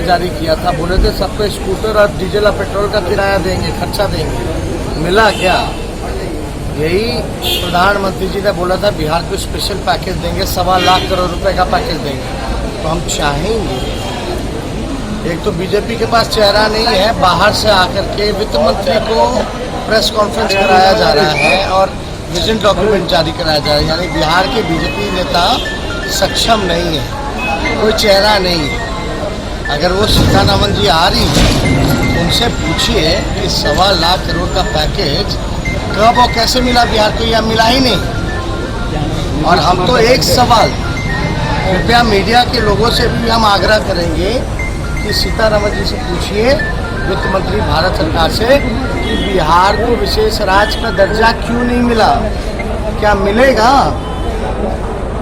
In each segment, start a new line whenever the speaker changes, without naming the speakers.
जारी किया था, बोले थे सबको स्कूटर और डीजल और पेट्रोल का किराया देंगे, खर्चा देंगे। मिला क्या? यही प्रधानमंत्री जी ने बोला था बिहार को स्पेशल पैकेज देंगे, 1.25 लाख करोड़ रुपए का पैकेज देंगे। तो हम चाहेंगे, एक तो बीजेपी के पास चेहरा नहीं है, बाहर से आकर के वित्त मंत्री को प्रेस कॉन्फ्रेंस कराया जा रहा है और विजन डॉक्यूमेंट जारी कराया जा रहा है, यानी बिहार के बीजेपी नेता सक्षम नहीं है, कोई चेहरा नहीं है। अगर वो सीतारमण जी आ रही है, उनसे पूछिए कि 1.25 लाख करोड़ का पैकेज कब और कैसे मिला बिहार को, या मिला ही नहीं। और हम तो एक सवाल कृपया मीडिया के लोगों से भी हम आग्रह करेंगे कि सीतारमण जी से पूछिए, वित्त मंत्री भारत सरकार से, कि बिहार को विशेष राज्य का दर्जा क्यों नहीं मिला, क्या मिलेगा?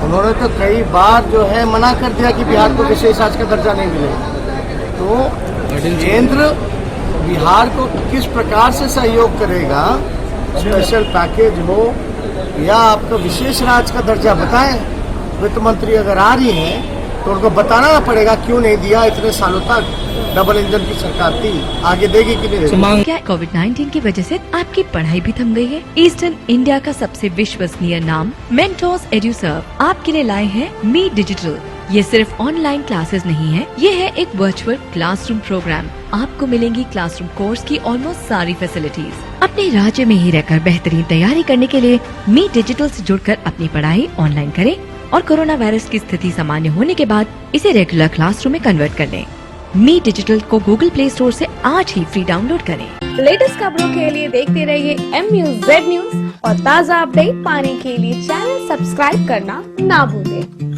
उन्होंने तो कई बार जो है मना कर दिया कि बिहार को विशेष राज्य का दर्जा नहीं मिलेगा। तो केंद्र बिहार को किस प्रकार से सहयोग करेगा, स्पेशल पैकेज हो या आपका विशेष राज्य का दर्जा, बताएं। वित्त मंत्री अगर आ रही हैं तो उनको बताना पड़ेगा क्यों नहीं दिया। इतने सालों तक डबल इंजन की सरकार थी, आगे देगी कि नहीं देगी?
क्या कोविड-19 की वजह से आपकी पढ़ाई भी थम गई है? ईस्टर्न इंडिया का सबसे विश्वसनीय नाम मेंटोस एड्यूसर्व आपके लिए लाए हैं मी डिजिटल। ये सिर्फ ऑनलाइन क्लासेस नहीं है, ये है एक वर्चुअल क्लासरूम प्रोग्राम। आपको मिलेंगी क्लासरूम कोर्स की ऑलमोस्ट सारी फैसिलिटीज। अपने राज्य में ही रहकर बेहतरीन तैयारी करने के लिए मी डिजिटल से जुड़कर अपनी पढ़ाई ऑनलाइन करें और कोरोना वायरस की स्थिति सामान्य होने के बाद इसे रेगुलर क्लासरूम में कन्वर्ट कर लें। मी डिजिटल को गूगल प्ले स्टोर से आज ही फ्री डाउनलोड करें।
लेटेस्ट खबरों के लिए देखते रहिए MUZ न्यूज और ताज़ा अपडेट पाने के लिए चैनल सब्सक्राइब करना ना भूलें।